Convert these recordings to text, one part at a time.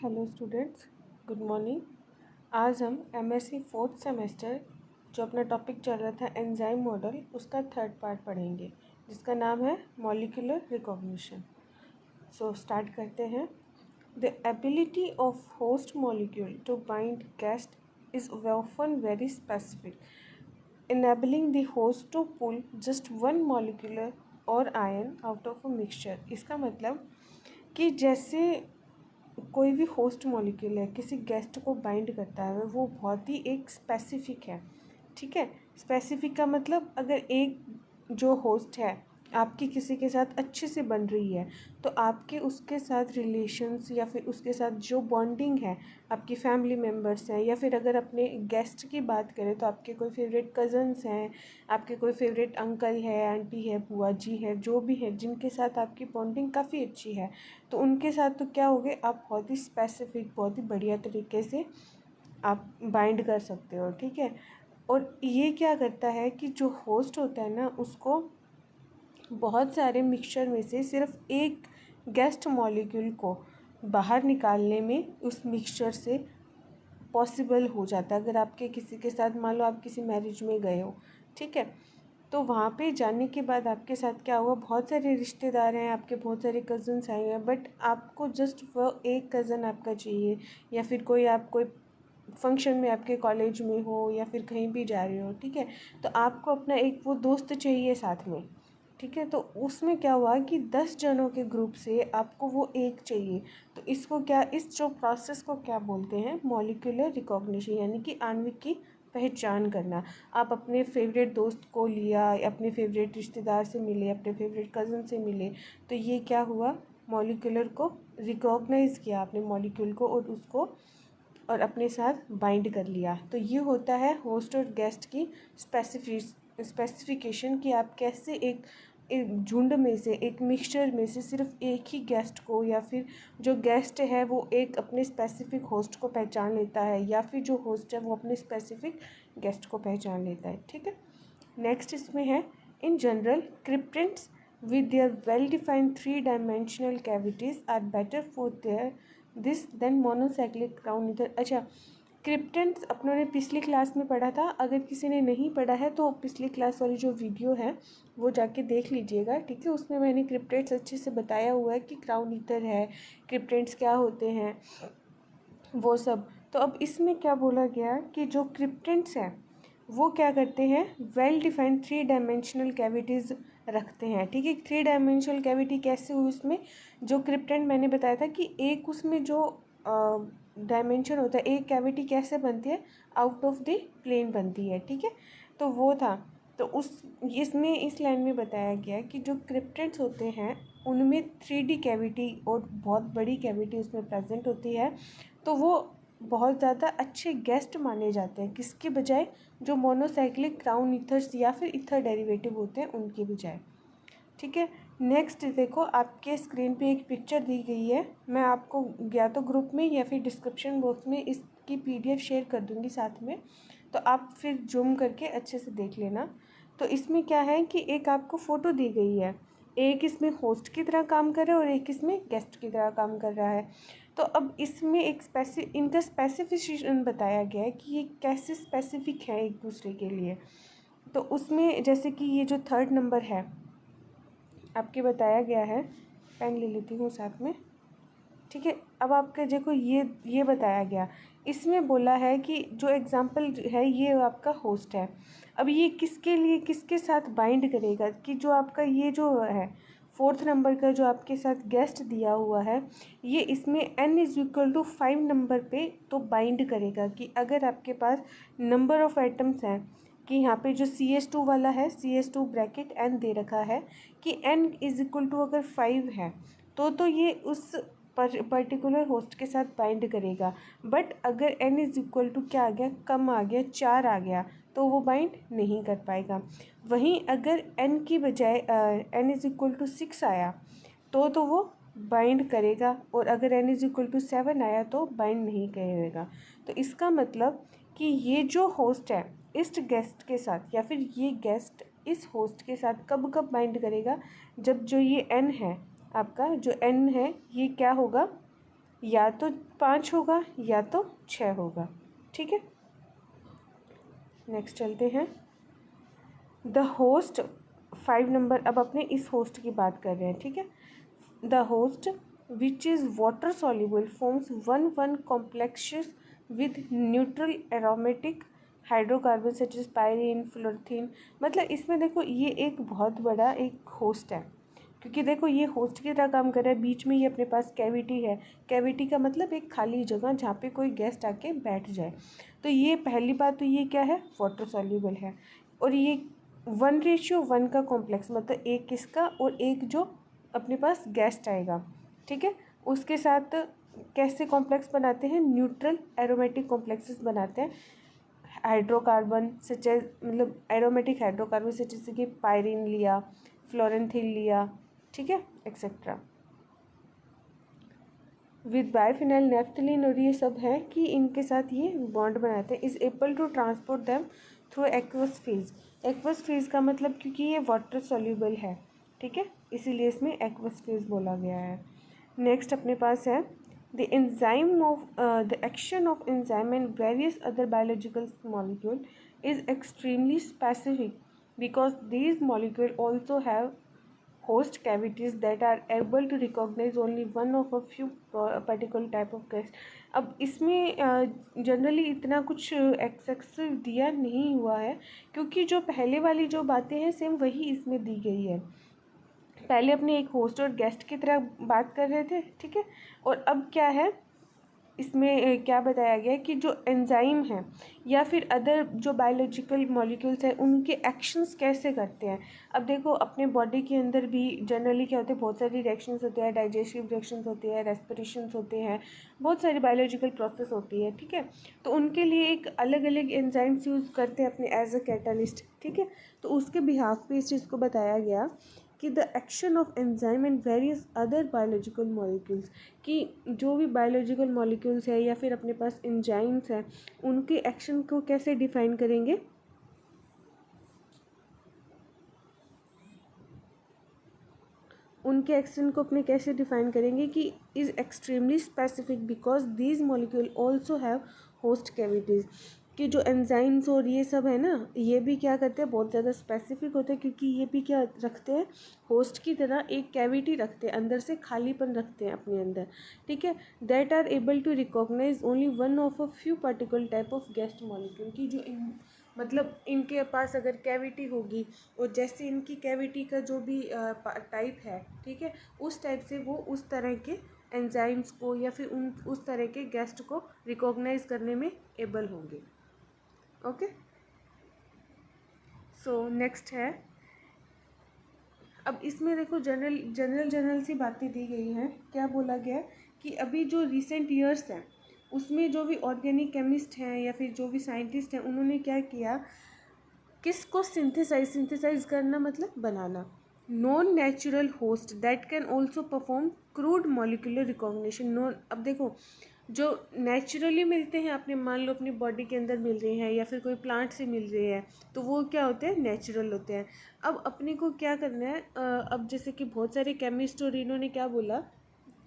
Hello students, good morning. आज हम MSc fourth semester जो अपना टॉपिक चल रहा था एंजाइम मॉडल, उसका थर्ड पार्ट पढ़ेंगे जिसका नाम है मॉलिक्यूलर रिकॉग्निशन। सो स्टार्ट करते हैं। The ability of host molecule to bind guest is often very specific, enabling the host to pull just one molecular or ion out of a mixture। इसका मतलब कि जैसे कोई भी होस्ट मॉलिक्यूल है किसी गेस्ट को बाइंड करता है वो बहुत ही एक स्पेसिफिक है। ठीक है, स्पेसिफिक का मतलब अगर एक जो होस्ट है आपकी किसी के साथ अच्छे से बन रही है तो आपके उसके साथ रिलेशंस या फिर उसके साथ जो बॉन्डिंग है, आपकी फैमिली मेम्बर्स हैं, या फिर अगर अपने गेस्ट की बात करें तो आपके कोई फेवरेट कज़न्स हैं, आपके कोई फेवरेट अंकल है, आंटी है, बुआ जी है, जो भी है जिनके साथ आपकी बॉन्डिंग काफ़ी अच्छी है, तो उनके साथ तो क्या होगे, आप बहुत ही स्पेसिफिक, बहुत ही बढ़िया तरीके से आप बाइंड कर सकते हो। ठीक है, और ये क्या करता है कि जो होस्ट होता है ना उसको बहुत सारे मिक्सचर में से सिर्फ एक गेस्ट मॉलिक्यूल को बाहर निकालने में उस मिक्सचर से पॉसिबल हो जाता है। अगर आपके किसी के साथ, मान लो आप किसी मैरिज में गए हो, ठीक है, तो वहाँ पे जाने के बाद आपके साथ क्या हुआ, बहुत सारे रिश्तेदार हैं, आपके बहुत सारे कज़न्स आए हैं, बट आपको जस्ट वो एक कज़न आपका चाहिए, या फिर कोई फंक्शन में आपके कॉलेज में हो या फिर कहीं भी जा रहे हो, ठीक है, तो आपको अपना एक वो दोस्त चाहिए साथ में। ठीक है, तो उसमें क्या हुआ कि 10 जनों के ग्रुप से आपको वो एक चाहिए, तो इसको क्या, इस जो प्रोसेस को क्या बोलते हैं, मॉलिक्यूलर रिकॉग्निशन, यानी कि आणविक की पहचान करना। आप अपने फेवरेट दोस्त को लिया, अपने फेवरेट रिश्तेदार से मिले, अपने फेवरेट कज़न से मिले, तो ये क्या हुआ, मॉलिक्यूलर को रिकॉग्नाइज़ किया आपने मॉलिक्यूल को, और उसको और अपने साथ बाइंड कर लिया। तो ये होता है होस्ट और गेस्ट की स्पेसिफिकेशन कि आप कैसे एक झुंड में से, एक मिक्सचर में से सिर्फ एक ही गेस्ट को, या फिर जो गेस्ट है वो एक अपने स्पेसिफिक होस्ट को पहचान लेता है, या फिर जो होस्ट है वो अपने स्पेसिफिक गेस्ट को पहचान लेता है। ठीक है, नेक्स्ट इसमें है, in general cryptands with their well-defined three-dimensional cavities are better for this than monocyclic crown ether। अच्छा, क्रिप्टेंट्स अपनों ने पिछली क्लास में पढ़ा था, अगर किसी ने नहीं पढ़ा है तो पिछली क्लास वाली जो वीडियो है वो जाके देख लीजिएगा। ठीक है, उसमें मैंने क्रिप्टेंट्स अच्छे से बताया हुआ है कि क्राउन ईथर है, क्रिप्टेंट्स क्या होते हैं, वो सब। तो अब इसमें क्या बोला गया कि जो क्रिप्टेंट्स हैं वो क्या करते हैं, वेल डिफाइंड 3 डायमेंशनल कैविटीज़ रखते हैं। ठीक है, 3 डायमेंशनल कैविटी कैसे हुई, उसमें जो क्रिप्टेंट मैंने बताया था कि एक उसमें जो डायमेंशन होता है, एक कैविटी कैसे बनती है, आउट ऑफ द प्लेन बनती है। ठीक है, तो वो था, तो उस इसमें इस लाइन में बताया गया कि जो क्रिप्टेंट्स होते हैं उनमें 3D कैविटी और बहुत बड़ी कैविटी उसमें प्रेजेंट होती है, तो वो बहुत ज़्यादा अच्छे गेस्ट माने जाते हैं, किसके बजाय, जो मोनोसाइक्लिक क्राउन ईथर्स या फिर ईथर डेरिवेटिव होते हैं उनके बजाय। ठीक है, नेक्स्ट देखो, आपके स्क्रीन पे एक पिक्चर दी गई है, मैं आपको या तो ग्रुप में या फिर डिस्क्रिप्शन बॉक्स में इसकी PDF शेयर कर दूँगी साथ में, तो आप फिर जूम करके अच्छे से देख लेना। तो इसमें क्या है कि एक आपको फ़ोटो दी गई है, एक इसमें होस्ट की तरह काम कर रहा है और एक इसमें गेस्ट की तरह काम कर रहा है। तो अब इसमें एक इनका स्पेसिफिकेशन बताया गया है कि ये कैसे स्पेसिफिक है एक दूसरे के लिए। तो उसमें जैसे कि ये जो 3rd नंबर है आपके बताया गया है, पेन ले लेती हूँ साथ में। ठीक है, अब आपका देखो ये बताया गया, इसमें बोला है कि जो एग्जाम्पल है ये आपका होस्ट है। अब ये किसके लिए, किसके साथ बाइंड करेगा, कि जो आपका ये जो है 4th नंबर का जो आपके साथ गेस्ट दिया हुआ है, ये इसमें n=5 नंबर पे तो बाइंड करेगा, कि अगर आपके पास नंबर ऑफ़ आइटम्स हैं, कि यहाँ पे जो CH2 वाला है, CH2 ब्रैकेट n दे रखा है, कि n अगर 5 है तो ये उस पर्टिकुलर होस्ट के साथ बाइंड करेगा। बट अगर n क्या आ गया, कम आ गया, 4 आ गया, तो वो बाइंड नहीं कर पाएगा। वहीं अगर n की बजाय n=6 आया तो वो बाइंड करेगा, और अगर n=7 आया तो बाइंड नहीं करेगा। तो इसका मतलब कि ये जो होस्ट है इस गेस्ट के साथ, या फिर ये गेस्ट इस होस्ट के साथ कब कब बाइंड करेगा, जब जो ये n है आपका, जो n है ये क्या होगा, या तो 5 होगा या तो 6 होगा। ठीक है, नेक्स्ट चलते हैं। द होस्ट 5 नंबर, अब अपने इस होस्ट की बात कर रहे हैं। ठीक है, the host which is water soluble forms one complexes with neutral aromatic hydrocarbon such as pyrene fluoranthene. मतलब इसमें देखो ये एक बहुत बड़ा एक होस्ट है, क्योंकि देखो ये होस्ट की तरह काम कर रहा है। बीच में ये अपने पास कैविटी है, कैविटी का मतलब एक खाली जगह जहाँ पे कोई गेस्ट आके बैठ जाए। तो ये पहली बात तो ये क्या है, वाटर सॉल्यूबल है। और ये 1:1 का कॉम्प्लेक्स, मतलब एक किसका और एक जो अपने पास गेस्ट आएगा। ठीक है, उसके साथ कैसे कॉम्प्लेक्स बनाते हैं, न्यूट्रल एरोमेटिक कॉम्प्लेक्सेस बनाते हैं। हाइड्रोकार्बन सचे मतलब एरोमेटिक हाइड्रोकार्बन से जैसे कि पायरीन लिया, फ्लोरेंथिल लिया, ठीक है, एक्सेट्रा। विद बायफिनाइल नेफ्थलीन और ये सब है कि इनके साथ ये बॉन्ड बनाते हैं। Is able to transport them through aqueous phase. Aqueous phase का मतलब क्योंकि ये वाटर सॉल्यूबल है, ठीक है, इसीलिए इसमें एक्वस फेज बोला गया है। नेक्स्ट अपने पास है the action of enzyme and various other biological molecule is extremely specific because these molecules also have host cavities that are able to recognize only one of a few particular type of gas। अब इसमें generally इतना कुछ excessive दिया नहीं हुआ है, क्योंकि जो पहले वाली जो बातें हैं सेम वही इसमें दी गई है। पहले अपने एक होस्ट और गेस्ट की तरह बात कर रहे थे, ठीक है, और अब क्या है इसमें क्या बताया गया है कि जो एंजाइम है या फिर अदर जो बायोलॉजिकल मॉलिक्यूल्स हैं उनके एक्शंस कैसे करते हैं। अब देखो अपने बॉडी के अंदर भी जनरली क्या होते हैं, बहुत सारी रिएक्शंस होते हैं, डाइजेस्टिव रिएक्शंस होते हैं, रेस्पिरेशंस होते हैं, बहुत सारी बायोलॉजिकल प्रोसेस होती है। ठीक है, तो उनके लिए एक अलग अलग एंजाइम्स यूज़ करते हैं अपने एज अ कैटलिस्ट। ठीक है, तो उसके बिहाफ पे इस चीज़ को बताया गया कि the action of enzyme and various other biological molecules, कि जो भी बायोलॉजिकल मॉलिक्यूल्स है या फिर अपने पास एंजाइम्स हैं उनके एक्शन को कैसे डिफाइन करेंगे, उनके एक्शन को अपने कैसे डिफाइन करेंगे कि is extremely specific because these molecule also have host cavities. कि जो एंजाइम्स और ये सब है ना, ये भी क्या करते हैं, बहुत ज़्यादा स्पेसिफिक होते हैं, क्योंकि ये भी क्या रखते हैं, होस्ट की तरह एक कैविटी रखते हैं, अंदर से खालीपन रखते हैं अपने अंदर। ठीक है, that are able to recognise only one of a few particular type of guest molecule. की जो मतलब इनके पास अगर कैविटी होगी और जैसे इनकी कैविटी का जो भी टाइप है, ठीक है, उस टाइप से वो उस तरह के एंजाइम्स को या फिर उस तरह के गेस्ट को रिकॉग्नाइज करने में एबल होंगे। ओके, सो नेक्स्ट है, अब इसमें देखो जनरल सी बातें दी गई हैं। क्या बोला गया कि अभी जो रिसेंट ईयर्स हैं उसमें जो भी ऑर्गेनिक केमिस्ट हैं या फिर जो भी साइंटिस्ट हैं उन्होंने क्या किया, किसको सिंथेसाइज करना मतलब बनाना, non natural host that can also perform crude molecular recognition. Non, अब देखो जो नेचुरली मिलते हैं, आपने मान लो अपनी बॉडी के अंदर मिल रहे हैं या फिर कोई प्लांट से मिल रहे हैं, तो वो क्या होते हैं, नेचुरल होते हैं। अब अपने को क्या करना है, अब जैसे कि बहुत सारे केमिस्ट और इन्होंने क्या बोला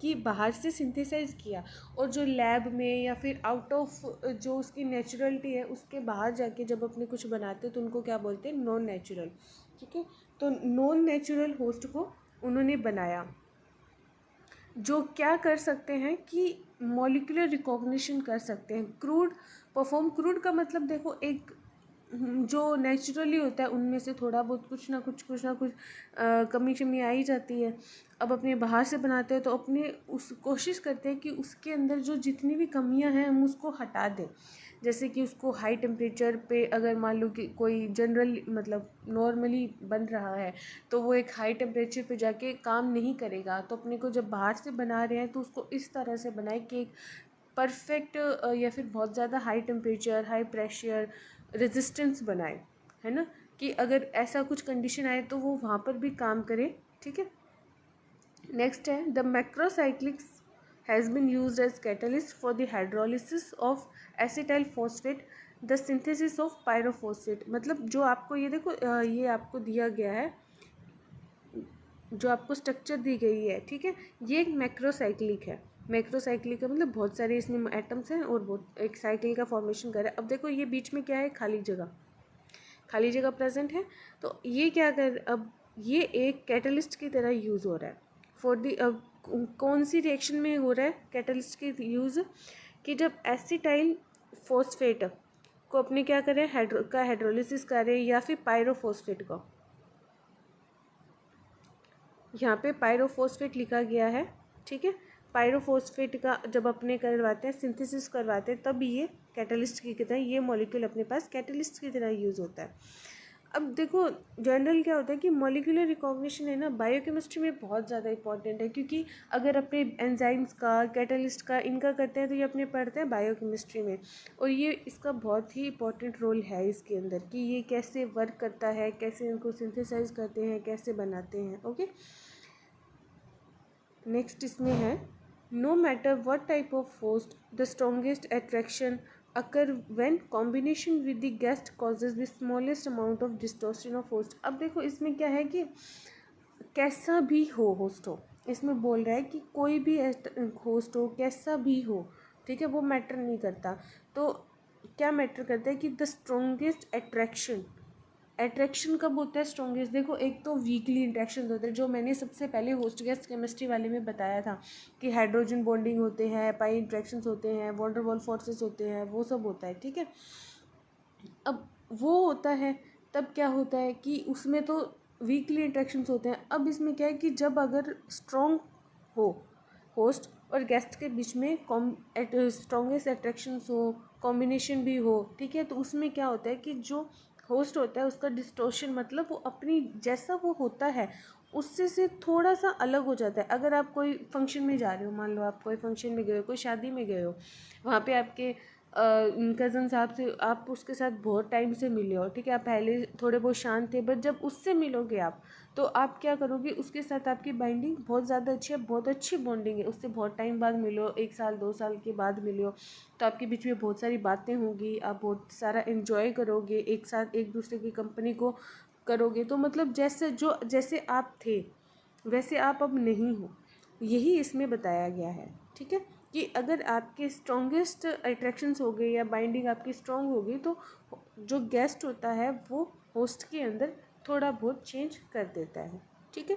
कि बाहर से सिंथेसाइज किया और जो लैब में या फिर आउट ऑफ जो उसकी नेचुरलिटी है उसके बाहर जाके जब अपने कुछ बनाते हैं तो उनको क्या बोलते हैं, नॉन नेचुरल। ठीक है, तो नॉन नेचुरल होस्ट को उन्होंने बनाया जो क्या कर सकते हैं कि मॉलिक्यूलर रिकॉग्निशन कर सकते हैं, क्रूड परफॉर्म। क्रूड का मतलब देखो एक जो नेचुरली होता है उनमें से थोड़ा बहुत कुछ ना कुछ कमी शमी आ ही जाती है। अब अपने बाहर से बनाते हैं तो अपने उस कोशिश करते हैं कि उसके अंदर जो जितनी भी कमियां हैं हम उसको हटा दें। जैसे कि उसको हाई टेम्परेचर पे अगर मान लो कि कोई जनरल मतलब नॉर्मली बन रहा है तो वो एक हाई टेम्परेचर पे जाके काम नहीं करेगा, तो अपने को जब बाहर से बना रहे हैं तो उसको इस तरह से बनाए कि एक परफेक्ट या फिर बहुत ज़्यादा high temperature high pressure resistance बनाए, है ना, कि अगर ऐसा कुछ कंडीशन आए तो वो वहाँ पर भी काम करे। ठीक है, नेक्स्ट है the macrocyclics has been used as catalyst for the hydrolysis of acetyl phosphate the synthesis of pyrophosphate. मतलब जो आपको ये देखो ये आपको दिया गया है, जो आपको स्ट्रक्चर दी गई है, ठीक है, ये एक मैक्रोसाइक्लिक है। मैक्रोसाइक्लिक का मतलब बहुत सारे इसमें एटम्स हैं और बहुत एक साइकिल का फॉर्मेशन कर रहा है। अब देखो ये बीच में क्या है, खाली जगह प्रेजेंट है। तो ये क्या कर, अब ये एक कैटलिस्ट की तरह यूज़ हो रहा है फॉर दी, अब कौन सी रिएक्शन में हो रहा है कैटलिस्ट की यूज़, कि जब एसिटाइल फॉस्फेट को अपने क्या करें, हाइड्रोलिसिस करें, या फिर पायरोफॉस्फेट को, यहाँ पे पायरोफॉस्फेट लिखा गया है, ठीक है। पायरोफॉस्फेट का जब अपने करवाते हैं, सिंथेसिस करवाते हैं, तब ये कैटलिस्ट की तरह, ये मॉलिक्यूल अपने पास कैटलिस्ट की तरह यूज़ होता है। अब देखो जनरल क्या होता है कि मॉलिक्यूलर रिकॉग्निशन है ना, बायोकेमिस्ट्री में बहुत ज़्यादा इंपॉर्टेंट है, क्योंकि अगर अपने एंजाइम्स का, कैटलिस्ट का, इनका करते हैं तो ये अपने पढ़ते हैं बायोकेमिस्ट्री में, और ये इसका बहुत ही इंपॉर्टेंट रोल है इसके अंदर, कि ये कैसे वर्क करता है, कैसे इनको सिंथेसाइज करते हैं, कैसे बनाते हैं। ओके, नेक्स्ट इसमें है, no matter what type of host the strongest attraction occur when combination with the guest causes the smallest amount of distortion of host. अब देखो इसमें क्या है कि कैसा भी हो होस्ट हो, इसमें बोल रहा है कि कोई भी होस्ट हो, कैसा भी हो, ठीक है, वो मैटर नहीं करता। तो क्या मैटर करता है कि द स्ट्रॉन्गेस्ट अट्रैक्शन कब होता है स्ट्रॉन्गेस्ट, देखो एक तो वीकली इंट्रैक्शन होते हैं, जो मैंने सबसे पहले होस्ट गेस्ट केमिस्ट्री वाले में बताया था कि हाइड्रोजन बॉन्डिंग होते हैं, पाई इंट्रैक्शंस होते हैं, वॉन डेर वाल फोर्सेस होते हैं, वो सब होता है, ठीक है। अब वो होता है, तब क्या होता है कि उसमें तो वीकली इंट्रैक्शंस होते हैं। अब इसमें क्या है कि जब अगर स्ट्रॉन्ग हो होस्ट और गेस्ट के बीच में स्ट्रॉन्गेस्ट अट्रैक्शंस हो, कॉम्बिनेशन भी हो, ठीक है, तो उसमें क्या होता है कि जो होस्ट होता है उसका डिस्टोर्शन, मतलब वो अपनी जैसा वो होता है उससे से थोड़ा सा अलग हो जाता है। अगर आप कोई फंक्शन में जा रहे हो, मान लो आप कोई फंक्शन में गए हो, कोई शादी में गए हो, वहाँ पे आपके कज़न साहब से आप उसके साथ बहुत टाइम से मिले हो, ठीक है, आप पहले थोड़े बहुत शांत थे, बट जब उससे मिलोगे आप, तो आप क्या करोगे, उसके साथ आपकी बाइंडिंग बहुत ज़्यादा अच्छी है, बहुत अच्छी बॉन्डिंग है, उससे बहुत टाइम बाद मिलो, 1 साल 2 साल के बाद मिले हो, तो आपके बीच में बहुत सारी बातें होंगी, आप बहुत सारा इन्जॉय करोगे, एक साथ एक दूसरे की कंपनी को करोगे। तो मतलब जैसे आप थे वैसे आप अब नहीं हो, यही इसमें बताया गया है, ठीक है, कि अगर आपके स्ट्रॉन्गेस्ट अट्रैक्शंस हो गए या बाइंडिंग आपकी स्ट्रॉन्ग हो गई, तो जो गेस्ट होता है वो होस्ट के अंदर थोड़ा बहुत चेंज कर देता है, ठीक है।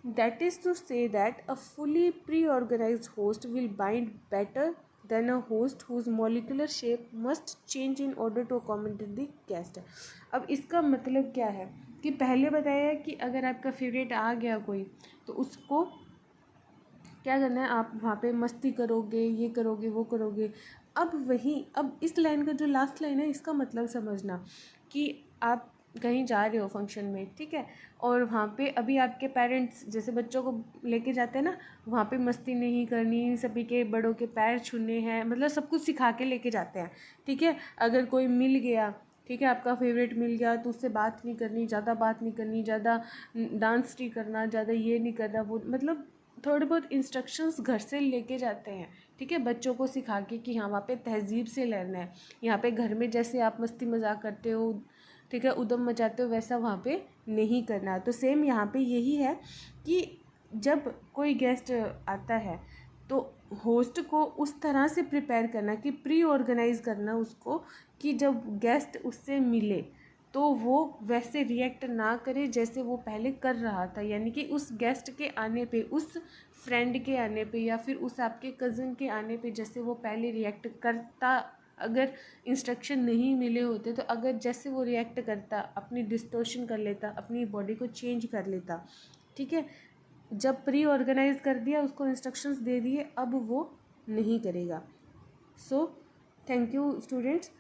That is to say that a fully pre organised host will bind better than a host whose molecular shape must change in order to accommodate the guest. अब इसका मतलब क्या है कि पहले बताया कि अगर आपका फेवरेट आ गया कोई, तो उसको क्या करना है, आप वहाँ पे मस्ती करोगे, ये करोगे, वो करोगे। अब इस लाइन का जो लास्ट लाइन है, इसका मतलब समझना कि आप कहीं जा रहे हो फंक्शन में, ठीक है, और वहाँ पे अभी आपके पेरेंट्स जैसे बच्चों को लेके जाते हैं ना, वहाँ पे मस्ती नहीं करनी, सभी के बड़ों के पैर छूने हैं, मतलब सब कुछ सिखा के लेके जाते हैं, ठीक है। अगर कोई मिल गया, ठीक है, आपका फेवरेट मिल गया, तो उससे बात नहीं करनी, ज़्यादा बात नहीं करनी, ज़्यादा डांस नहीं करना, ज़्यादा ये नहीं करना, वो मतलब थोड़े बहुत इंस्ट्रक्शंस घर से लेके जाते हैं, ठीक है, बच्चों को सिखा के कि हाँ वहाँ पे तहजीब से रहना है। यहाँ पे घर में जैसे आप मस्ती मजाक करते हो, ठीक है, उदम मचाते हो, वैसा वहाँ पे नहीं करना। तो सेम यहाँ पे यही है कि जब कोई गेस्ट आता है तो होस्ट को उस तरह से प्रिपेयर करना, कि प्री ऑर्गेनाइज करना उसको, कि जब गेस्ट उससे मिले तो वो वैसे रिएक्ट ना करे जैसे वो पहले कर रहा था, यानी कि उस गेस्ट के आने पे, उस फ्रेंड के आने पे, या फिर उस आपके कज़न के आने पे जैसे वो पहले रिएक्ट करता, अगर इंस्ट्रक्शन नहीं मिले होते तो अगर जैसे वो रिएक्ट करता, अपनी डिस्टोर्शन कर लेता, अपनी बॉडी को चेंज कर लेता, ठीक है। जब प्री ऑर्गेनाइज कर दिया, उसको इंस्ट्रक्शंस दे दिए, अब वो नहीं करेगा। So thank you students.